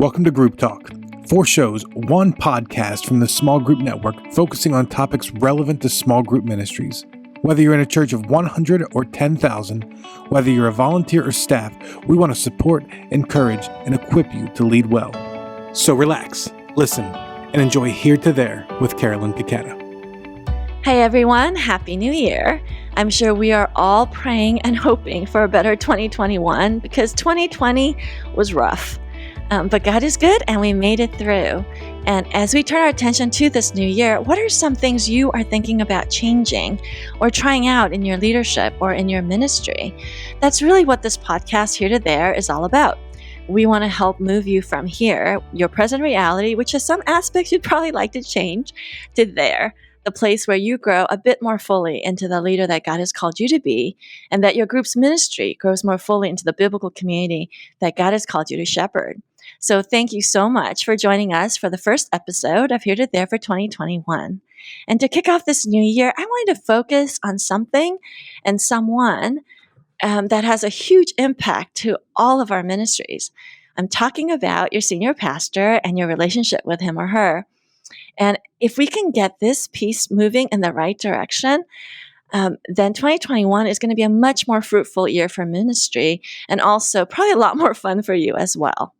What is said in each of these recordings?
Welcome to Group Talk. 4 shows, 1 podcast from the Small Group Network focusing on topics relevant to small group ministries. Whether you're in a church of 100 or 10,000, whether you're a volunteer or staff, we want to support, encourage, and equip you to lead well. So relax, listen, and enjoy Here to There with Carolyn Picetta. Hey everyone, Happy New Year. I'm sure we are all praying and hoping for a better 2021 because 2020 was rough. But God is good and we made it through. And as we turn our attention to this new year, what are some things you are thinking about changing or trying out in your leadership or in your ministry? That's really what this podcast Here to There is all about. We want to help move you from here, your present reality, which has some aspects you'd probably like to change, to there, the place where you grow a bit more fully into the leader that God has called you to be, and that your group's ministry grows more fully into the biblical community that God has called you to shepherd. So thank you so much for joining us for the first episode of Here to There for 2021. And to kick off this new year, I wanted to focus on something and someone that has a huge impact to all of our ministries. I'm talking about your senior pastor and your relationship with him or her. And if we can get this piece moving in the right direction, then 2021 is going to be a much more fruitful year for ministry and also probably a lot more fun for you as well.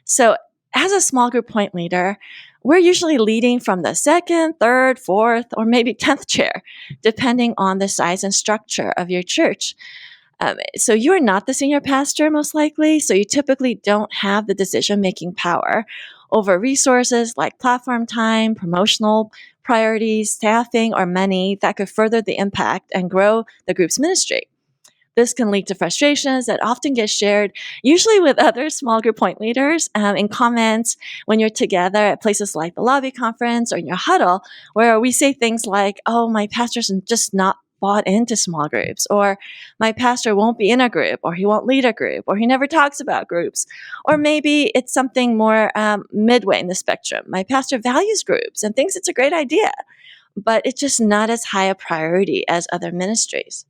So as a small group point leader, we're usually leading from the 2nd, 3rd, 4th, or maybe 10th chair, depending on the size and structure of your church. So you are not the senior pastor, most likely, so you typically don't have the decision-making power over resources like platform time, promotional priorities, staffing, or money that could further the impact and grow the group's ministry. This can lead to frustrations that often get shared, usually with other small group point leaders, in comments when you're together at places like the lobby conference or in your huddle, where we say things like, oh, my pastor's just not bought into small groups, or my pastor won't be in a group, or he won't lead a group, or he never talks about groups. Or maybe it's something more midway in the spectrum. My pastor values groups and thinks it's a great idea, but it's just not as high a priority as other ministries.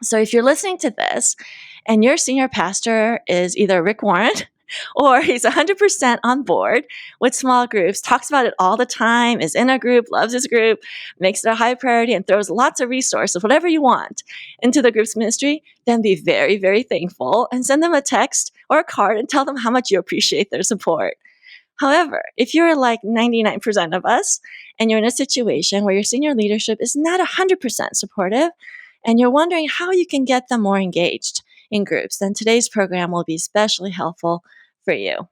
So if you're listening to this and your senior pastor is either Rick Warren or he's 100% on board with small groups, talks about it all the time, is in a group, loves his group, makes it a high priority, and throws lots of resources, whatever you want, into the group's ministry, then be very, very thankful and send them a text or a card and tell them how much you appreciate their support. However, if you're like 99% of us and you're in a situation where your senior leadership is not 100% supportive, and you're wondering how you can get them more engaged in groups, then today's program will be especially helpful for you.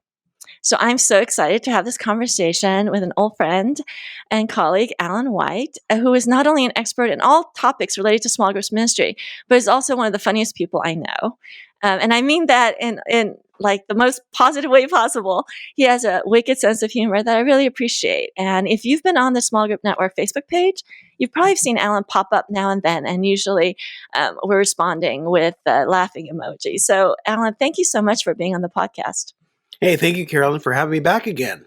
So I'm so excited to have this conversation with an old friend and colleague, Alan White, who is not only an expert in all topics related to small groups ministry, but is also one of the funniest people I know. And I mean that in like the most positive way possible. He has a wicked sense of humor that I really appreciate. And if you've been on the Small Group Network Facebook page, you've probably seen Alan pop up now and then, and usually we're responding with laughing emojis. So Alan, thank you so much for being on the podcast. Hey, thank you, Carolyn, for having me back again.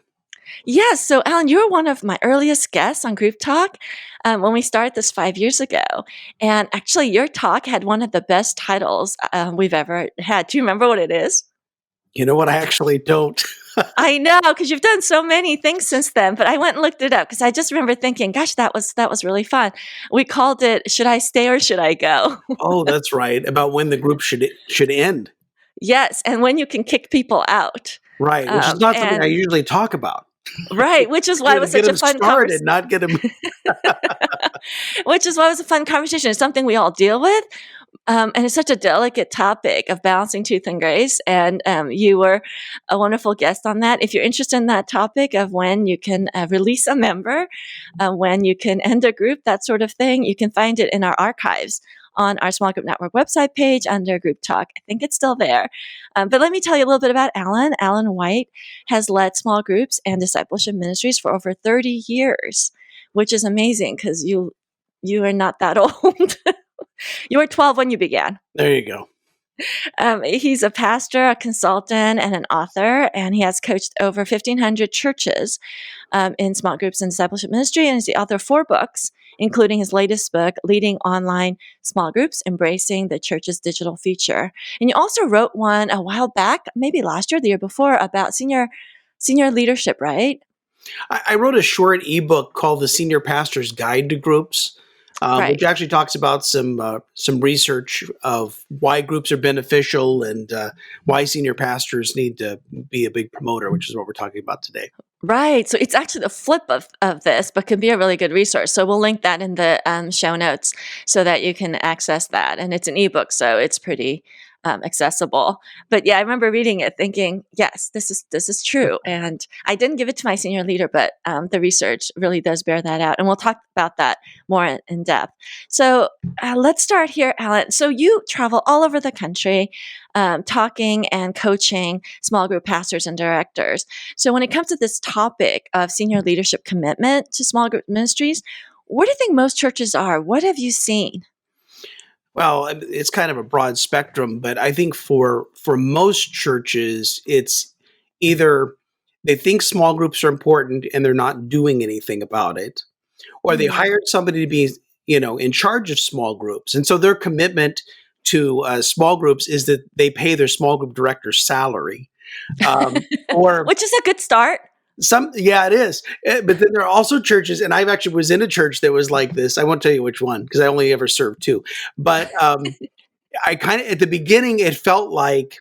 Yes. So Alan, you were one of my earliest guests on Group Talk when we started this 5 years ago. And actually, your talk had one of the best titles we've ever had. Do you remember what it is? You know what? I actually don't. I know, because you've done so many things since then, but I went and looked it up because I just remember thinking, gosh, that was really fun. We called it, Should I Stay or Should I Go? Oh, that's right. About when the group should end. Yes, and when you can kick people out. Right, which is not something I usually talk about. Right, which is why it was such a fun conversation. Not get them. Which is why it was a fun conversation. It's something we all deal with. And it's such a delicate topic of balancing truth and grace. And you were a wonderful guest on that. If you're interested in that topic of when you can release a member, when you can end a group, that sort of thing, you can find it in our archives on our Small Group Network website page under Group Talk. I think it's still there. But let me tell you a little bit about Alan. Alan White has led small groups and discipleship ministries for over 30 years, which is amazing because you are not that old. You were 12 when you began. There you go. He's a pastor, a consultant, and an author, and he has coached over 1,500 churches in small groups and discipleship ministry, and is the author of 4 books, including his latest book, Leading Online Small Groups, Embracing the Church's Digital Future. And you also wrote one a while back, maybe last year, the year before, about senior leadership, right? I wrote a short ebook called The Senior Pastor's Guide to Groups, which actually talks about some research of why groups are beneficial and why senior pastors need to be a big promoter, which is what we're talking about today. Right. So it's actually the flip of this, but can be a really good resource. So we'll link that in the show notes so that you can access that. And it's an ebook, so it's pretty accessible. But yeah, I remember reading it thinking, yes, this is true. And I didn't give it to my senior leader, but the research really does bear that out. And we'll talk about that more in depth. So let's start here, Alan. So you travel all over the country talking and coaching small group pastors and directors. So when it comes to this topic of senior leadership commitment to small group ministries, where do you think most churches are? What have you seen? Well, it's kind of a broad spectrum, but I think for most churches, it's either they think small groups are important and they're not doing anything about it, or they hired somebody to be, in charge of small groups. And so their commitment to small groups is that they pay their small group director's salary. Or which is a good start. Yeah, it is. But then there are also churches, and I actually was in a church that was like this. I won't tell you which one because I only ever served two. But I kind of, at the beginning, it felt like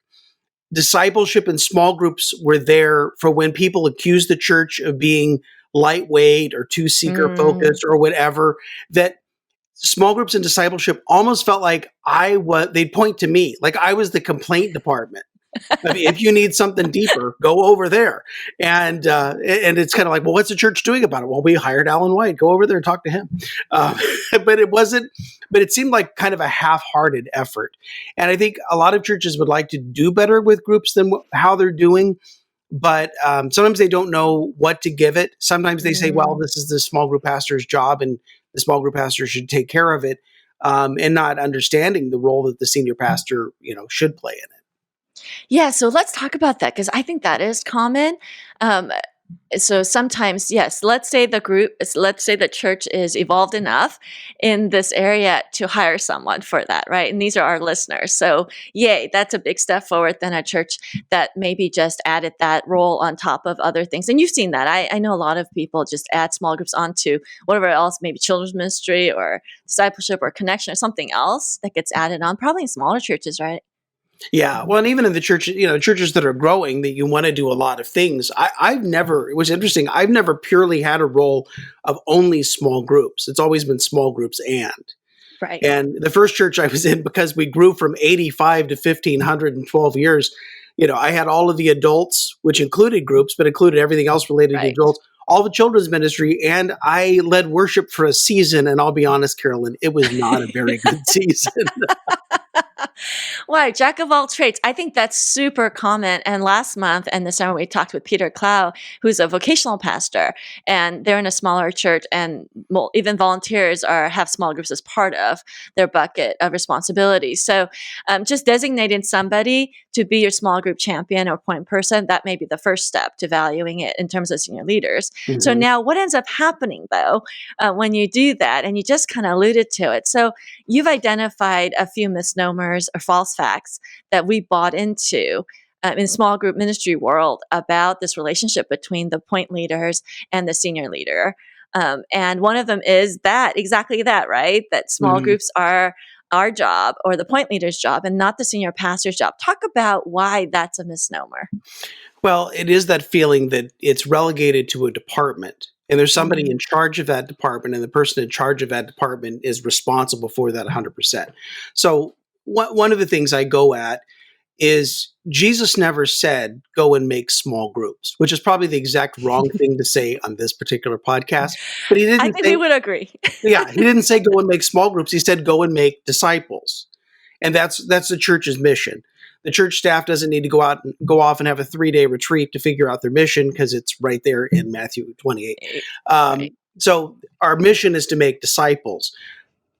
discipleship and small groups were there for when people accused the church of being lightweight or too seeker focused or whatever, that small groups and discipleship almost felt like they'd point to me, like I was the complaint department. I mean, if you need something deeper, go over there. And it's kind of like, well, what's the church doing about it? Well, we hired Alan White. Go over there and talk to him. But it seemed like kind of a half-hearted effort. And I think a lot of churches would like to do better with groups than how they're doing. But sometimes they don't know what to give it. Sometimes they say, well, this is the small group pastor's job and the small group pastor should take care of it, and not understanding the role that the senior pastor, should play in it. Yeah, so let's talk about that because I think that is common. So sometimes, yes, let's say the church is evolved enough in this area to hire someone for that, right? And these are our listeners. So yay, that's a big step forward than a church that maybe just added that role on top of other things. And you've seen that. I know a lot of people just add small groups onto whatever else, maybe children's ministry or discipleship or connection or something else that gets added on, probably in smaller churches, right? Yeah. Well, and even in the church, churches that are growing, that you want to do a lot of things. It was interesting. I've never purely had a role of only small groups. It's always been small groups Right. And the first church I was in, because we grew from 85 to 1,500 in 12 years, I had all of the adults, which included groups, but included everything else related to adults, all the children's ministry, and I led worship for a season. And I'll be honest, Carolyn, it was not a very good season. Why, jack of all trades. I think that's super common. And last month and this summer, we talked with Peter Clow, who's a vocational pastor, and they're in a smaller church, and even volunteers have small groups as part of their bucket of responsibilities. So just designating somebody to be your small group champion or point person, that may be the first step to valuing it in terms of senior leaders. Mm-hmm. So now what ends up happening, though, when you do that, and you just kind of alluded to it. So you've identified a few misnomers or false facts that we bought into in small group ministry world about this relationship between the point leaders and the senior leader. And one of them is exactly that, right? That small groups are our job or the point leader's job and not the senior pastor's job. Talk about why that's a misnomer. Well, it is that feeling that it's relegated to a department. And there's somebody in charge of that department, and the person in charge of that department is responsible for that 100%. So one of the things I go at is Jesus never said, go and make small groups, which is probably the exact wrong thing to say on this particular podcast. But he didn't. I think we would agree. Yeah, he didn't say go and make small groups. He said go and make disciples. And that's the church's mission. The church staff doesn't need to go off and have a 3-day retreat to figure out their mission because it's right there in Matthew 28. So our mission is to make disciples.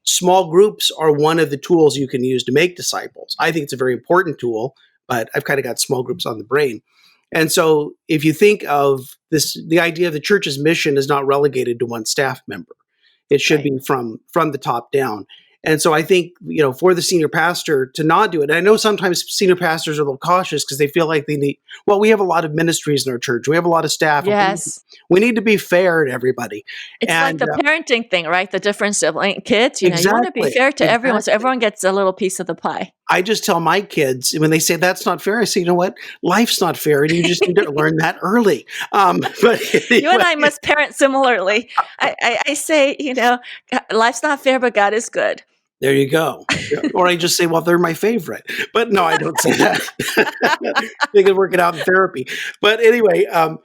Small groups are one of the tools you can use to make disciples. I think it's a very important tool, but I've kind of got small groups on the brain. And so if you think of this, the idea of the church's mission is not relegated to one staff member. It should Right. be from the top down. And so I think, for the senior pastor to not do it, and I know sometimes senior pastors are a little cautious because they feel like we have a lot of ministries in our church. We have a lot of staff. Yes. We need to be fair to everybody. It's like And the parenting thing, right? The different sibling kids, you want to be exactly, fair to everyone, so exactly. everyone gets a little piece of the pie. I just tell my kids when they say that's not fair, I say, you know what? Life's not fair, and you just need to learn that early. But You and anyway, I must parent similarly. I say, life's not fair, but God is good. there you go. Yeah. Or I just say, well, they're my favorite. But no, I don't say that. They can work it out in therapy. But anyway, and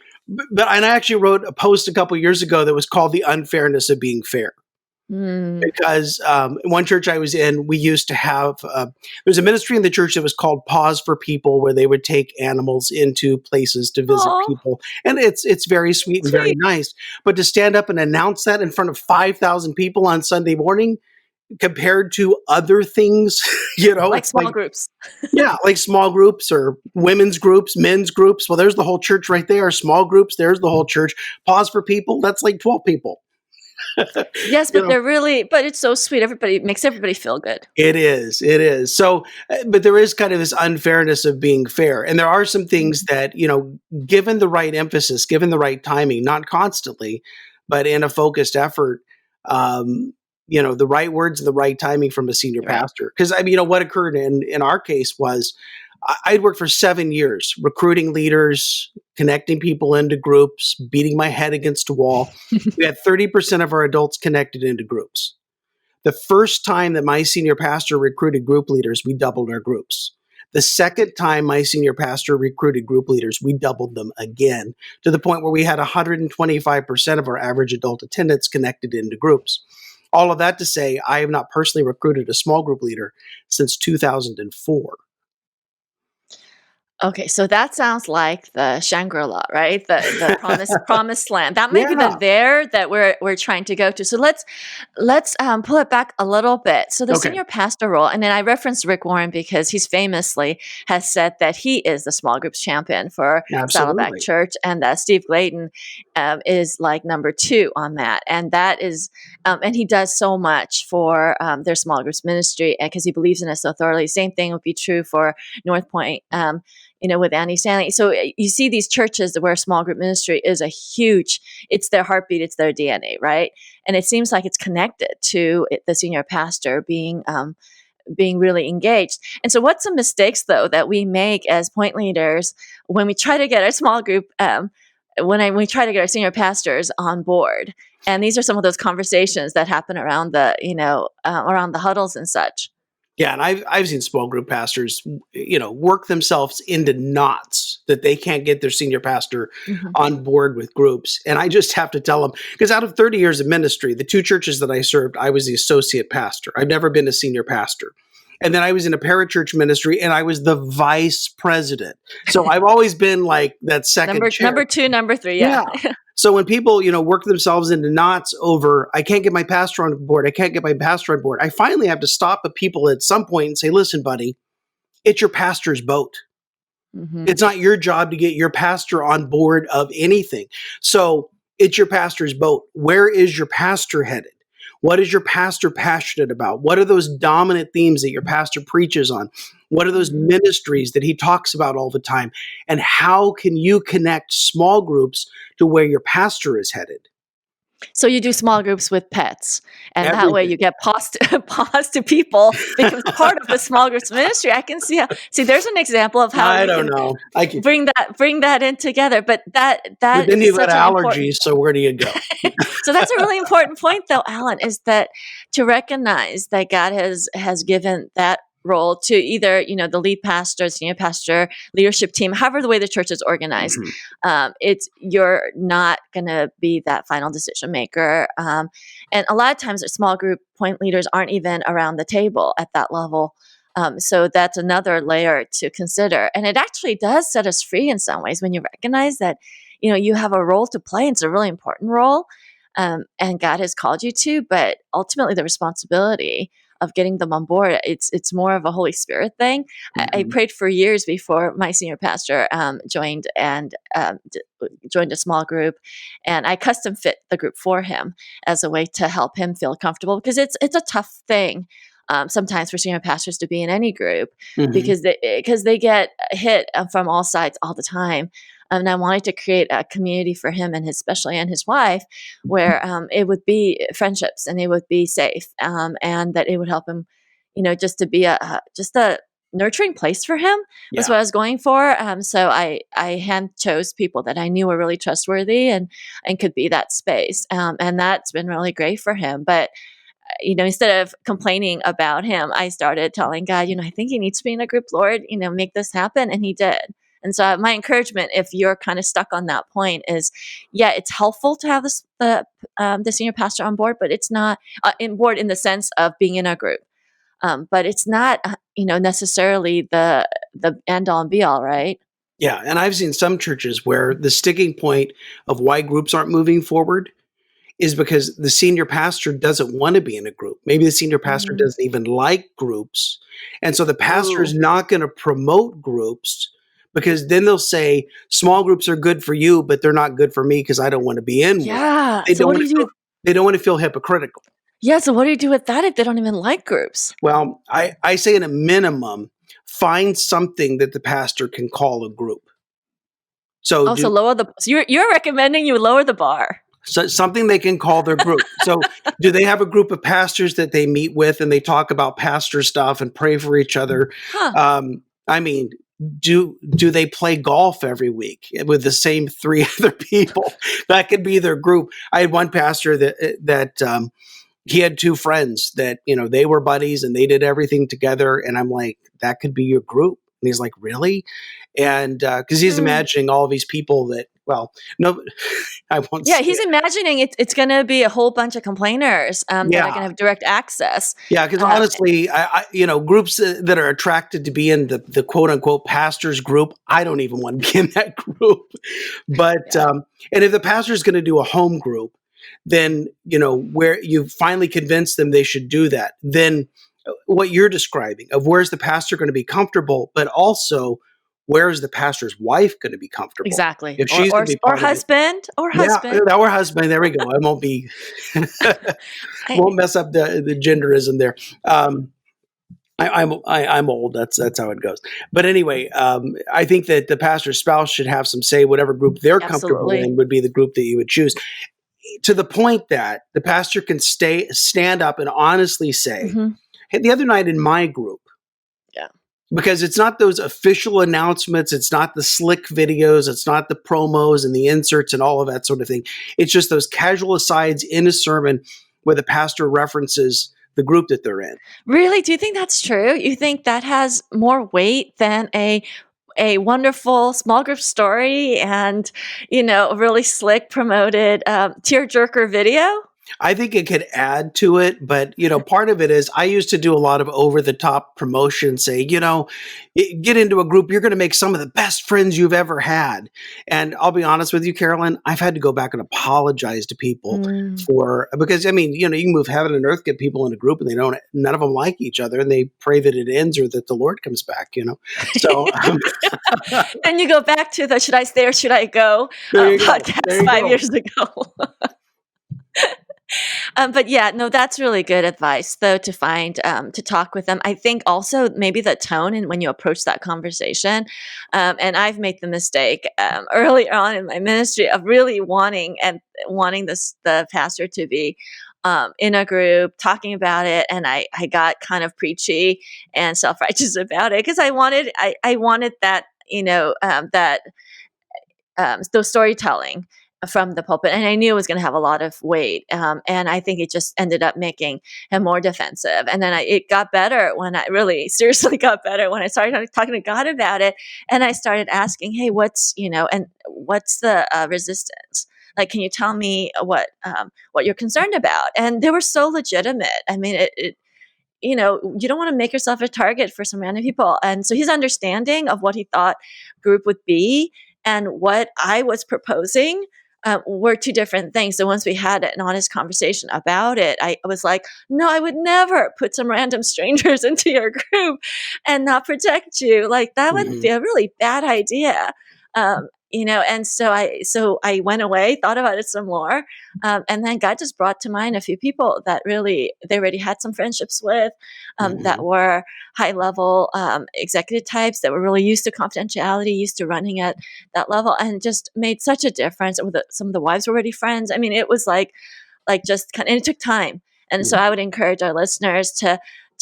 I actually wrote a post a couple years ago that was called "The Unfairness of Being Fair." Mm. Because one church I was in, we used to have there was a ministry in the church that was called Pause for People, where they would take animals into places to visit Aw, people, and it's very sweet and very sweet. nice. But to stand up and announce that in front of 5,000 people on Sunday morning, compared to other things, Like it's small groups. yeah, like small groups or women's groups, men's groups. Well, there's the whole church right there. Small groups, there's the whole church. Pause for People, that's like 12 people. Yes, You but know, but it's so sweet. It makes everybody feel good. It is. It is. So, but there is kind of this unfairness of being fair. And there are some things that, given the right emphasis, given the right timing, not constantly, but in a focused effort, the right words and the right timing from a senior Right. pastor. Because, what occurred in our case was I'd worked for 7 years recruiting leaders, connecting people into groups, beating my head against a wall. We had 30% of our adults connected into groups. The first time that my senior pastor recruited group leaders, we doubled our groups. The second time my senior pastor recruited group leaders, we doubled them again, to the point where we had 125% of our average adult attendance connected into groups. All of that to say, I have not personally recruited a small group leader since 2004. Okay, so that sounds like the Shangri-La, right? The promised land. That may be the Yeah. there that we're trying to go to. So let's pull it back a little bit. So the Okay. senior pastor role, and then I referenced Rick Warren because he's famously has said that he is the small groups champion for Saddleback Absolutely. Church, and that Steve Glayton is like number 2 on that, and that is, and he does so much for their small groups ministry because he believes in it so thoroughly. Same thing would be true for North Point. With Andy Stanley. So you see these churches where small group ministry is it's their heartbeat, it's their DNA, right? And it seems like it's connected to the senior pastor being really engaged. And so what's some mistakes, though, that we make as point leaders when we try to get our small group, when we try to get our senior pastors on board? And these are some of those conversations that happen around around the huddles and such. Yeah, and I've seen small group pastors, work themselves into knots that they can't get their senior pastor Mhm. on board with groups. And I just have to tell them, because out of 30 years of ministry, the 2 churches that I served, I was the associate pastor. I've never been a senior pastor. And then I was in a parachurch ministry, and I was the vice president. So I've always been like that second chair. Number 2, number 3, yeah. So when people, work themselves into knots over, I can't get my pastor on board, I finally have to stop the people at some point and say, listen, buddy, it's your pastor's boat. Mhm. It's not your job to get your pastor on board of anything. So it's your pastor's boat. Where is your pastor headed? What is your pastor passionate about? What are those dominant themes that your pastor preaches on? What are those ministries that he talks about all the time? And how can you connect small groups to where your pastor is headed? So you do small groups with pets, and that way Everything. you get paws to people becomes part of the small groups ministry. I can see there's an example of how I we don't can know. I can, bring that in together. But that but then is you've got such an important. allergies, so where do you go? So that's a really important point, though, Alan, is that to recognize that God has given that role to either the lead pastor, senior pastor, leadership team, however the way the church is organized. Mhm. You're not going to be that final decision maker, and a lot of times, small group point leaders aren't even around the table at that level. So that's another layer to consider, and it actually does set us free in some ways when you recognize that you have a role to play. And it's a really important role, and God has called you to, but ultimately the responsibility of getting them on board. It's more of a Holy Spirit thing. I Mhm. prayed for years before my senior pastor joined and joined a small group, and I custom fit the group for him as a way to help him feel comfortable, because it's a tough thing sometimes for senior pastors to be in any group, Mhm. because they get hit from all sides all the time. And I wanted to create a community for him and especially and his wife, where it would be friendships and it would be safe, and that it would help him, just to be just a nurturing place for him was Yeah. what I was going for. So I hand chose people that I knew were really trustworthy and could be that space, and that's been really great for him. But instead of complaining about him, I started telling God, I think he needs to be in a group, Lord, make this happen. And he did. And so my encouragement, if you're kind of stuck on that point, is, yeah, it's helpful to have the senior pastor on board, but it's not in board in the sense of being in a group. But it's not, necessarily the end all and be all, right? Yeah. And I've seen some churches where the sticking point of why groups aren't moving forward is because the senior pastor doesn't want to be in a group. Maybe the senior pastor Mm. doesn't even like groups. And so the pastor is Ooh. not going to promote groups, because then they'll say small groups are good for you, but they're not good for me because I don't want to be in one. Yeah. They So don't what do want to you feel do? they don't want to feel hypocritical. Yeah. So what do you do with that if they don't even like groups? Well, I say at a minimum, find something that the pastor can call a group. So Oh, so do so you're recommending you lower the bar. something they can call their group. So do they have a group of pastors that they meet with and they talk about pastor stuff and pray for each other? Huh. I mean, do they play golf every week with the same three other people? That could be their group. I had one pastor that he had two friends that they were buddies and they did everything together, and I'm like, that could be your group. And he's like, really? And because he's Hmm. imagining all these people that, well, no, I won't Yeah, say he's it. imagining it's going to be a whole bunch of complainers that are Yeah. going to have direct access. Yeah, because Um, honestly, groups that are attracted to be in the quote unquote pastors group, I don't even want to be in that group. But yeah, and if the pastor is going to do a home group, then where you finally convince them they should do that. Then what you're describing of where's the pastor going to be comfortable, but also where is the pastor's wife going to be comfortable exactly. if Or she's going or to be or part of it. husband or Yeah, husband. our husband. There we go. I won't be I, won't mess up the genderism there. I'm old. That's how it goes. But anyway, I think that the pastor's spouse should have some say. Whatever group they're comfortable absolutely. in would be the group that you would choose. To the point that the pastor can stand up and honestly say, Hmm. "Hey, the other night in my group," Yeah. because it's not those official announcements, it's not the slick videos, it's not the promos and the inserts and all of that sort of thing. It's just those casual asides in a sermon where the pastor references the group that they're in. Really? Do you think that's true? You think that has more weight than a wonderful small group story and a really slick promoted tearjerker video? I think it could add to it, but part of it is I used to do a lot of over the top promotion, say, get into a group, you're going to make some of the best friends you've ever had. And I'll be honest with you, Carolyn, I've had to go back and apologize to people Mm. because I mean, you can move heaven and earth, get people in a group and none of them like each other and they pray that it ends or that the Lord comes back, So Then you go back to the "Should I stay or should I go" there you go. There podcast you 5 years go. ago. But yeah, no, that's really good advice, though, to find to talk with them. I think also maybe the tone and when you approach that conversation. And I've made the mistake early on in my ministry of really wanting the pastor to be in a group talking about it, and I got kind of preachy and self righteous about it because I wanted that that the storytelling from the pulpit, and I knew it was going to have a lot of weight. And I think it just ended up making him more defensive. And then it got better when I really seriously got better when I started talking to God about it, and I started asking, "Hey, what's the resistance? Like, can you tell me what you're concerned about?" And they were so legitimate. I mean, you don't want to make yourself a target for some random people. And so his understanding of what he thought group would be and what I was proposing were two different things. So once we had an honest conversation about it, I was like, no, I would never put some random strangers into your group and not protect you. Like that would be a really bad idea. And so I went away, thought about it some more, and then God just brought to mind a few people that really they already had some friendships with, that were high level executive types that were really used to confidentiality, used to running at that level, and just made such a difference. Some of the wives were already friends. I mean, it was like just kind of, and it took time. And so I would encourage our listeners to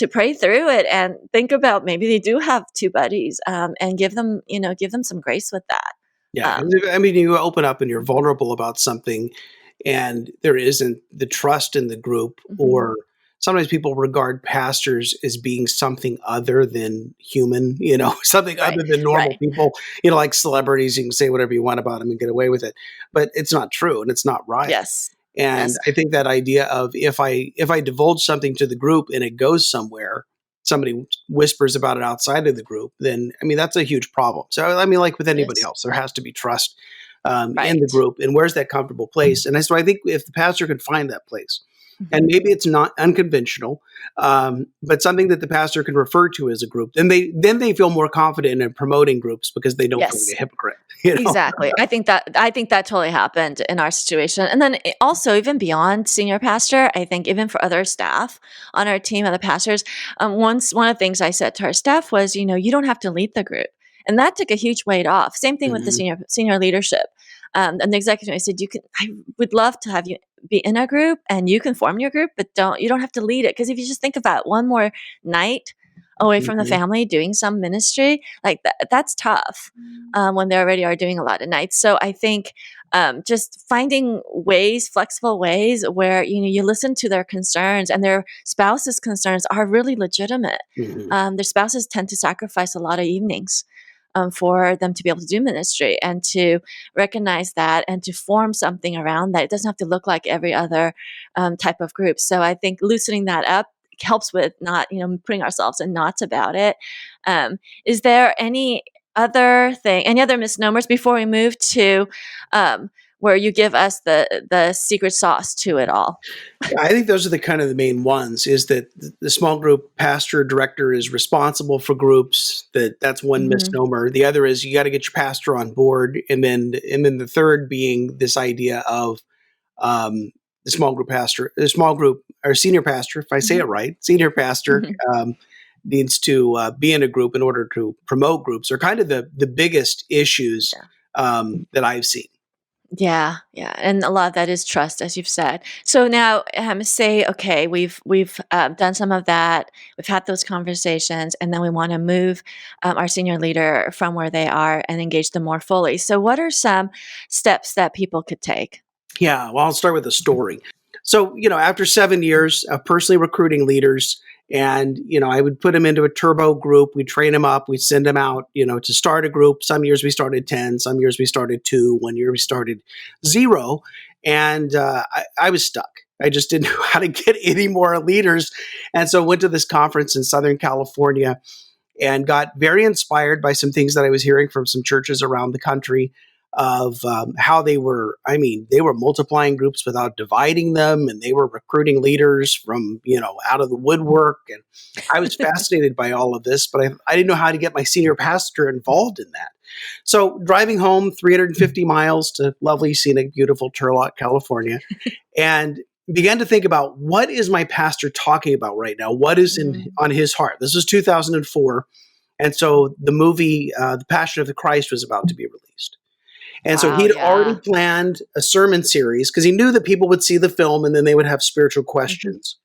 pray through it and think about maybe they do have two buddies, and give them some grace with that. Yeah. I mean, you open up and you're vulnerable about something and there isn't the trust in the group, or sometimes people regard pastors as being something other than human, something other than normal people, like celebrities. You can say whatever you want about them and get away with it, but it's not true and it's not right. Yes. And I think that idea of if I divulge something to the group and it goes somewhere, somebody whispers about it outside of the group, then, I mean, that's a huge problem. So, I mean, like with anybody else, there has to be trust in the group. And where's that comfortable place? And so I think if the pastor can find that place, and maybe it's not unconventional, but something that the pastor can refer to as a group, then they feel more confident in promoting groups because they don't feel like a hypocrite. Exactly. I think that totally happened in our situation. And then also even beyond senior pastor, I think even for other staff on our team, other pastors, one of the things I said to our staff was, you don't have to lead the group. And that took a huge weight off. Same thing with the senior leadership. And the executive, I said, I would love to have you be in a group and you can form your group, but you don't have to lead it. Because if you just think about one more night away from the family doing some ministry, like that's tough when they already are doing a lot of nights. So I think just finding flexible ways where, you listen to their concerns, and their spouses' concerns are really legitimate. Their spouses tend to sacrifice a lot of evenings for them to be able to do ministry, and to recognize that and to form something around that. It doesn't have to look like every other type of group. So I think loosening that up helps with not, putting ourselves in knots about it. Is there any other misnomers before we move to where you give us the secret sauce to it all? I think those are the kind of the main ones, is that the small group pastor director is responsible for groups. That's one misnomer. The other is you got to get your pastor on board. And then the third being this idea of the small group or senior pastor, if I say it right, senior pastor needs to be in a group in order to promote groups, are kind of the biggest issues that I've seen. Yeah. And a lot of that is trust, as you've said. So now say, okay, we've done some of that. We've had those conversations, and then we want to move our senior leader from where they are and engage them more fully. So what are some steps that people could take? Yeah, well, I'll start with a story. So, after 7 years of personally recruiting leaders, and, I would put them into a turbo group. We'd train them up. We'd send them out, to start a group. Some years we started 10. Some years we started 2. 1 year we started 0. And I was stuck. I just didn't know how to get any more leaders. And so I went to this conference in Southern California and got very inspired by some things that I was hearing from some churches around the country of how they were multiplying groups without dividing them, and they were recruiting leaders from, out of the woodwork. And I was fascinated by all of this, but I didn't know how to get my senior pastor involved in that. So driving home 350 miles to lovely, scenic, beautiful Turlock, California, and began to think about, what is my pastor talking about right now? What is on his heart? This was 2004. And so the movie, The Passion of the Christ, was about to be released. And so he'd already planned a sermon series because he knew that people would see the film and then they would have spiritual questions.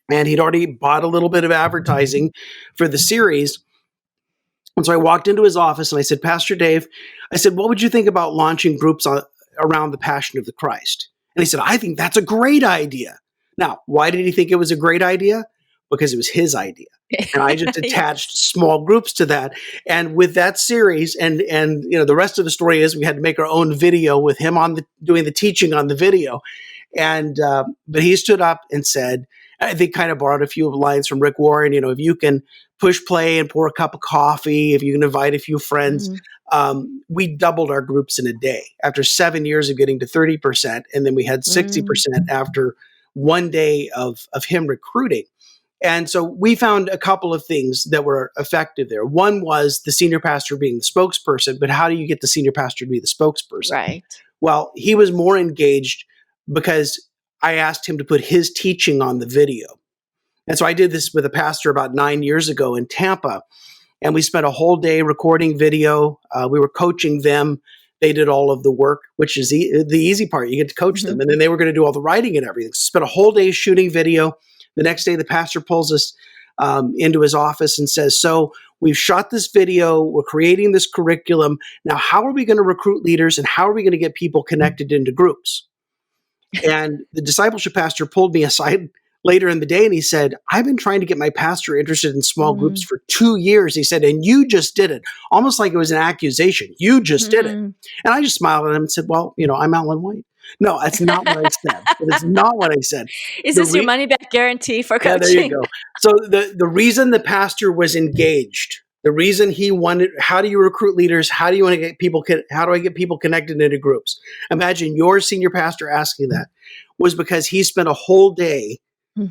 And he'd already bought a little bit of advertising for the series. And so I walked into his office and I said, Pastor Dave, I said, what would you think about launching groups around the Passion of the Christ? And he said, I think that's a great idea. Now, why did he think it was a great idea? Because it was his idea. And I just attached small groups to that. And with that series, and the rest of the story is we had to make our own video with him doing the teaching on the video. And but he stood up and said, I think kind of borrowed a few lines from Rick Warren, if you can push play and pour a cup of coffee, if you can invite a few friends, we doubled our groups in a day after 7 years of getting to 30%. And then we had 60% after one day of him recruiting. And so we found a couple of things that were effective there. One was the senior pastor being the spokesperson, but how do you get the senior pastor to be the spokesperson? Right. Well, he was more engaged because I asked him to put his teaching on the video. And so I did this with a pastor about 9 years ago in Tampa, and we spent a whole day recording video. We were coaching them. They did all of the work, which is the easy part. You get to coach them. And then they were going to do all the writing and everything. So spent a whole day shooting video. The next day, the pastor pulls us into his office and says, so we've shot this video. We're creating this curriculum. Now, how are we going to recruit leaders, and how are we going to get people connected into groups? And the discipleship pastor pulled me aside later in the day, and he said, I've been trying to get my pastor interested in small groups for 2 years. He said, and you just did it. Almost like it was an accusation. You just did it. And I just smiled at him and said, well, I'm Alan White. No, that's not what I said. That is not what I said. Is this your money back guarantee for coaching? Yeah, there you go. So the reason the pastor was engaged, the reason he wanted, how do you recruit leaders? How do you want to get people? How do I get people connected into groups? Imagine your senior pastor asking that, was because he spent a whole day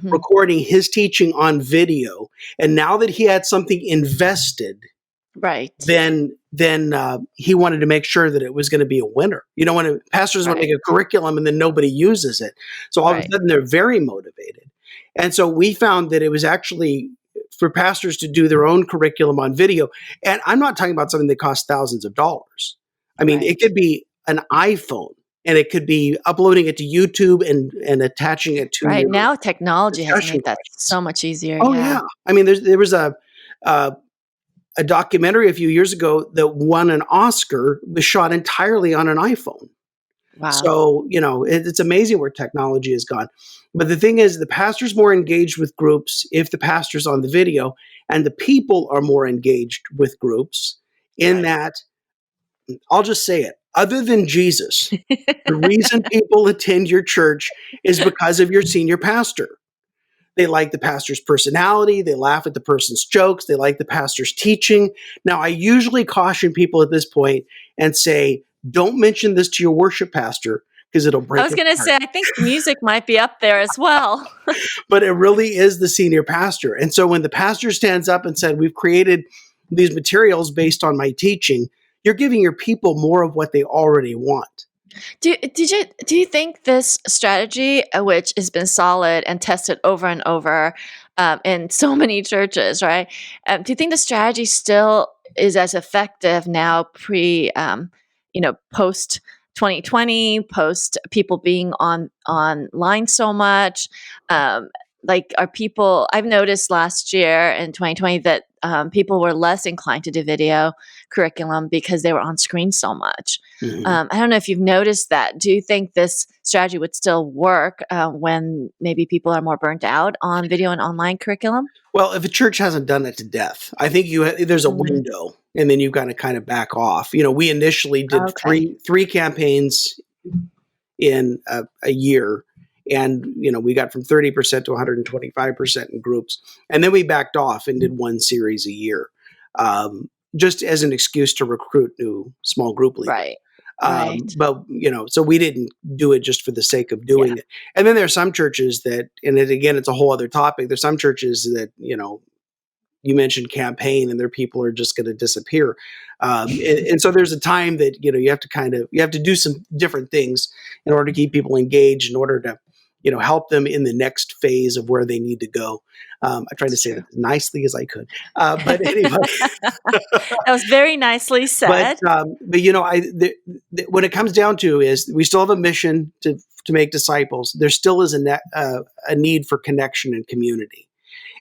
recording his teaching on video, and now that he had something invested, right, then he wanted to make sure that it was going to be a winner. When pastors want to make a curriculum and then nobody uses it, so all of a sudden they're very motivated. And so we found that it was actually for pastors to do their own curriculum on video. And I'm not talking about something that costs thousands of dollars. I mean, it could be an iPhone, and it could be uploading it to YouTube and attaching it to right. Now technology has made that so much easier. Oh yeah. I mean, there was a documentary a few years ago that won an Oscar, was shot entirely on an iPhone. Wow. So, it's amazing where technology has gone. But the thing is, the pastor's more engaged with groups if the pastor's on the video, and the people are more engaged with groups in that, I'll just say it, other than Jesus, the reason people attend your church is because of your senior pastor. They like the pastor's personality. They laugh at the person's jokes. They like the pastor's teaching. Now, I usually caution people at this point and say, don't mention this to your worship pastor because it'll break. I was going to say, I think music might be up there as well. But it really is the senior pastor. And so when the pastor stands up and said, we've created these materials based on my teaching, you're giving your people more of what they already want. Do you think this strategy, which has been solid and tested over and over in so many churches, right? Do you think the strategy still is as effective now, post 2020, post people being online so much? Are people? I've noticed last year in 2020 that people were less inclined to do video curriculum because they were on screen so much. I don't know if you've noticed that. Do you think this strategy would still work when maybe people are more burnt out on video and online curriculum? Well, if a church hasn't done it to death, I think there's a window, and then you've got to kind of back off. We initially did three campaigns in a year. And, we got from 30% to 125% in groups. And then we backed off and did one series a year, just as an excuse to recruit new small group leaders. Right. But, so we didn't do it just for the sake of doing it. And then there's some churches that, again, it's a whole other topic. There's some churches that, you mentioned campaign, and their people are just going to disappear. And so there's a time that, you have to do some different things in order to keep people engaged, in order to, help them in the next phase of where they need to go. I tried to say that as nicely as I could. But anyway. That was very nicely said. But when it comes down to is we still have a mission to make disciples. There still is a need for connection and community.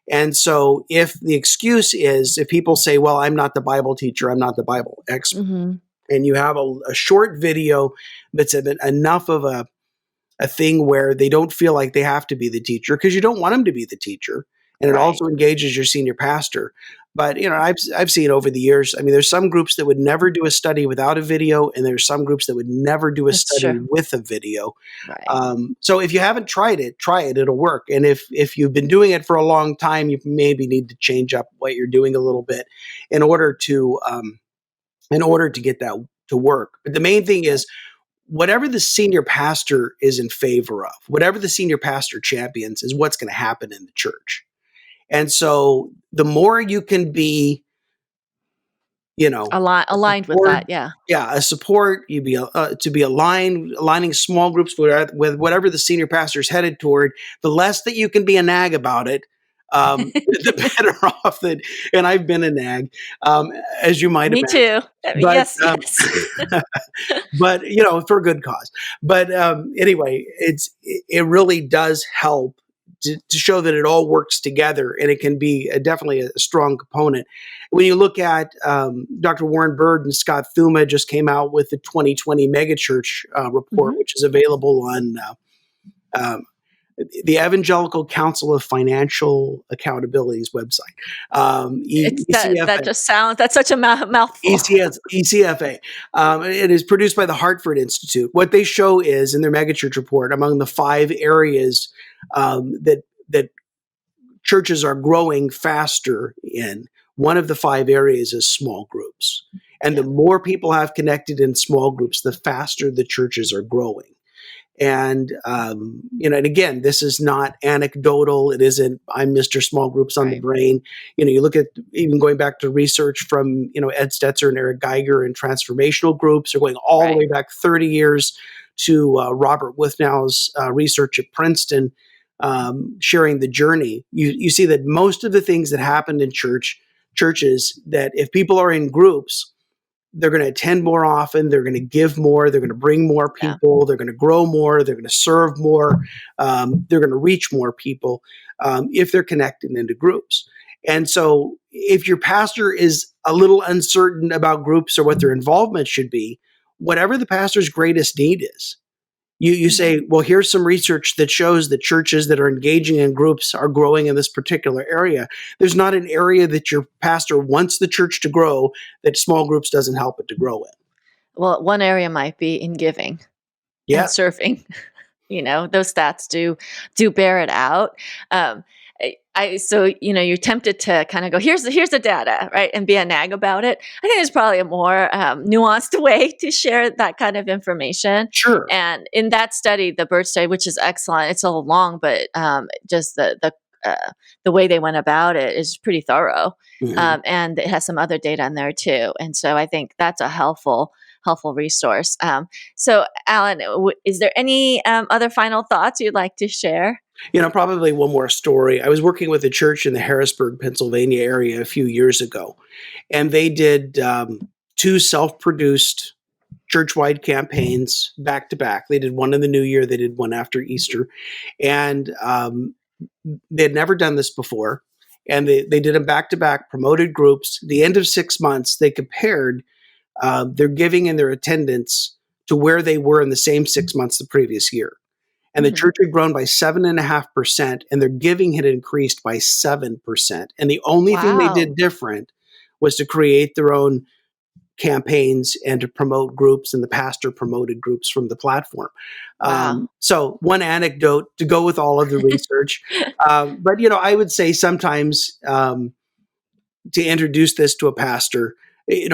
And so if the excuse is, if people say, well, I'm not the Bible teacher, I'm not the Bible expert, and you have a short video that's enough of a thing where they don't feel like they have to be the teacher, because you don't want them to be the teacher. And it also engages your senior pastor. But, I've seen over the years, there's some groups that would never do a study without a video, and there's some groups that would never do a study with a video. Right. So if you haven't tried it, try it. It'll work. And if you've been doing it for a long time, you maybe need to change up what you're doing a little bit in order to in order to get that to work. But the main thing is whatever the senior pastor is in favor of, whatever the senior pastor champions is what's going to happen in the church. And so the more you can be, aligned with that. Yeah. Yeah, a support, you be to be aligning small groups with whatever the senior pastor is headed toward. The less that you can be a nag about it, the better off that. And I've been a nag, as you might Me imagine. too. But Yes, yes. but for a good cause. But anyway, it really does help to show that it all works together, and it can be definitely a strong component. When you look at Dr. Warren Bird and Scott Thuma just came out with the 2020 Megachurch report, Mhm. which is available on um, the Evangelical Council of Financial Accountability's website. It's that ECFA. just sounds, that's such a mouthful. ECFA. It is produced by the Hartford Institute. What they show is in their megachurch report, among the 5 areas that churches are growing faster in, one of the 5 areas is small groups. And the Yeah. more people have connected in small groups, the faster the churches are growing. And, and again, this is not anecdotal. It isn't, I'm Mr. Small Groups on the Right. brain. You look at even going back to research from, Ed Stetzer and Eric Geiger and transformational groups, or going all the Right. way back 30 years to Robert Withnow's research at Princeton, sharing the journey. You see that most of the things that happened in churches, that if people are in groups, they're going to attend more often. They're going to give more. They're going to bring more Yeah. people. They're going to grow more. They're going to serve more. They're going to reach more people if they're connected into groups. And so if your pastor is a little uncertain about groups or what their involvement should be, whatever the pastor's greatest need is, you say, well, here's some research that shows that churches that are engaging in groups are growing in this particular area. There's not an area that your pastor wants the church to grow that small groups doesn't help it to grow in. Well, one area might be in giving and Yeah, serving. Those stats do bear it out. So you're tempted to kind of go, here's the data, right, and be a nag about it. I think there's probably a more nuanced way to share that kind of information. sure. And in that study, the Bird study, which is excellent, it's a little long, but just the way they went about it is pretty thorough, Mhm. and it has some other data in there too. And so I think that's a helpful resource. So, Alan, is there any other final thoughts you'd like to share? Probably one more story. I was working with a church in the Harrisburg, Pennsylvania area a few years ago, and they did 2 self-produced church-wide campaigns back to back. They did one in the new year. They did one after Easter. And they had never done this before. And they did them back to back, promoted groups. The end of 6 months, they compared their giving and their attendance to where they were in the same 6 months the previous year. And the church had grown by 7.5%, and their giving had increased by 7%. And the only thing they Wow. did different was to create their own campaigns and to promote groups, and the pastor promoted groups from the platform. Wow. So one anecdote to go with all of the research. But, I would say sometimes to introduce this to a pastor,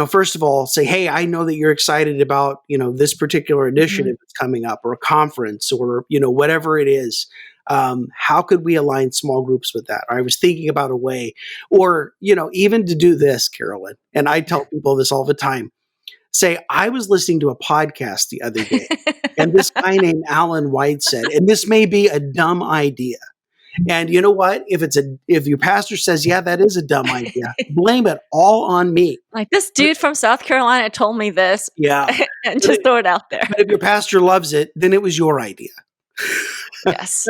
first of all, say, hey, I know that you're excited about, this particular initiative that's coming up, or a conference, or, whatever it is. How could we align small groups with that? I was thinking about a way, or, even to do this, Carolyn, and I tell people this all the time, say, I was listening to a podcast the other day, and this guy named Alan White said, and this may be a dumb idea. And you know what? If your pastor says, yeah, that is a dumb idea, blame it all on me. Like, this dude from South Carolina told me this. Yeah. And just throw it out there. But if your pastor loves it, then it was your idea. Yes.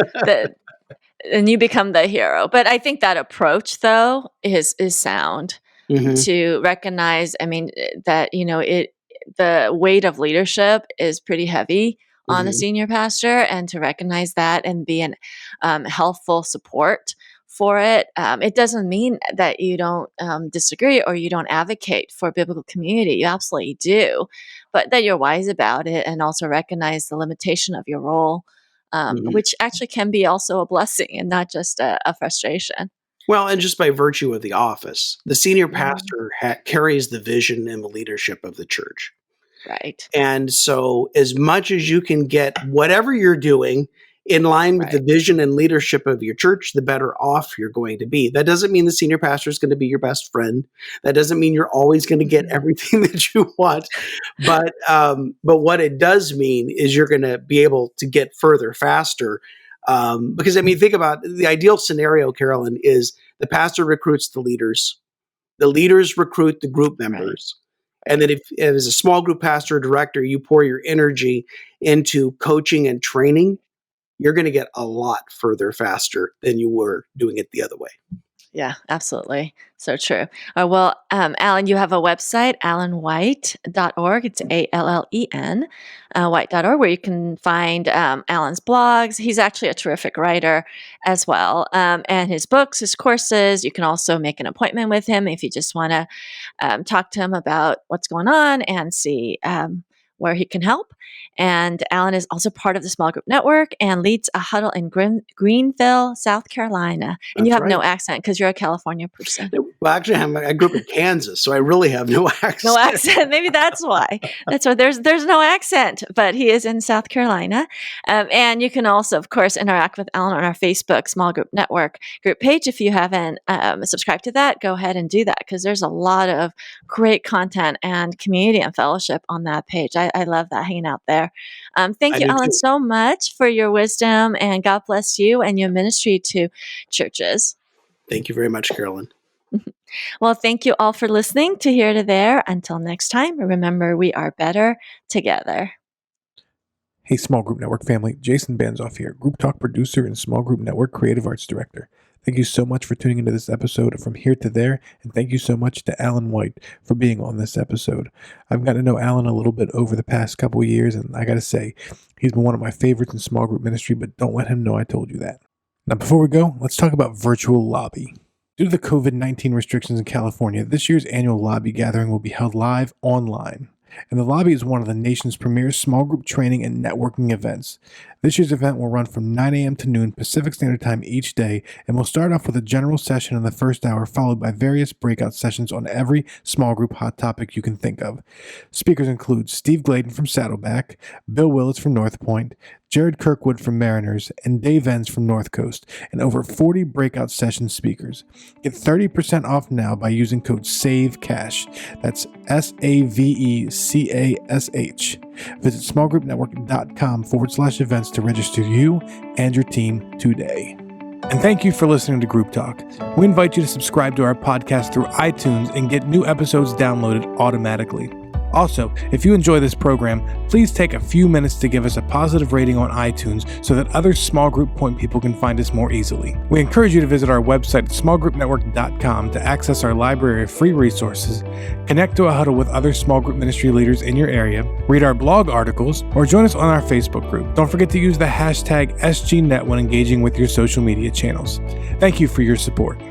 And you become the hero. But I think that approach, though, is sound. Mhm. To recognize, that, the weight of leadership is pretty heavy on the Mhm. senior pastor, and to recognize that and be an helpful support for it. It doesn't mean that you don't disagree or you don't advocate for biblical community. You absolutely do, but that you're wise about it, and also recognize the limitation of your role, Mhm. which actually can be also a blessing and not just a frustration. Well, and just by virtue of the office, the senior Mhm. pastor carries the vision and the leadership of the church. Right. And so, as much as you can get whatever you're doing in line with the Right. vision and leadership of your church, the better off you're going to be. That doesn't mean the senior pastor is going to be your best friend. That doesn't mean you're always going to get Mhm. everything that you want. But what it does mean is you're going to be able to get further faster. Because I mean, think about the ideal scenario, Carolyn, is the pastor recruits the leaders recruit the group Right. members. And then if as a small group pastor or director, you pour your energy into coaching and training, you're going to get a lot further faster than you were doing it the other way. Yeah, absolutely. So true. Alan, you have a website, allenwhite.org. It's ALLEN, white.org, where you can find Alan's blogs. He's actually a terrific writer as well. And his books, his courses. You can also make an appointment with him if you just want to talk to him about what's going on and see where he can help. And Alan is also part of the small group network and leads a huddle in Greenville, South Carolina. And you That's have no right. accent because you're a California person. Well, actually, I grew up in Kansas, so I really have no accent. No accent. Maybe that's why. That's why there's no accent, but he is in South Carolina. And you can also, of course, interact with Alan on our Facebook Small Group Network group page. If you haven't subscribed to that, go ahead and do that because there's a lot of great content and community and fellowship on that page. I love that, hanging out there. Thank I you, do Alan, too. so much for your wisdom, and God bless you and your ministry to churches. Thank you very much, Carolyn. Well, thank you all for listening to Here to There. Until next time, remember, we are better together. Hey, Small Group Network family, Jason Banzoff here, Group Talk producer and Small Group Network creative arts director. Thank you so much for tuning into this episode of From Here to There, and thank you so much to Alan White for being on this episode. I've gotten to know Alan a little bit over the past couple of years, and I gotta say, he's been one of my favorites in small group ministry, but don't let him know I told you that. Now, before we go, let's talk about virtual lobby. Due to the COVID-19 restrictions in California, this year's annual lobby gathering will be held live online. And the lobby is one of the nation's premier small group training and networking events. This year's event will run from 9 a.m. to noon Pacific Standard Time each day, and will start off with a general session in the first hour, followed by various breakout sessions on every small group hot topic you can think of. Speakers include Steve Gladen from Saddleback, Bill Willits from North Point, Jared Kirkwood from Mariners, and Dave Enns from North Coast, and over 40 breakout session speakers. Get 30% off now by using code SAVECASH. That's SAVECASH. Visit smallgroupnetwork.com/events to register you and your team today. And thank you for listening to Group Talk. We invite you to subscribe to our podcast through iTunes and get new episodes downloaded automatically. Also, if you enjoy this program, please take a few minutes to give us a positive rating on iTunes so that other small group point people can find us more easily. We encourage you to visit our website at smallgroupnetwork.com to access our library of free resources, connect to a huddle with other small group ministry leaders in your area, read our blog articles, or join us on our Facebook group. Don't forget to use the hashtag SGNet when engaging with your social media channels. Thank you for your support.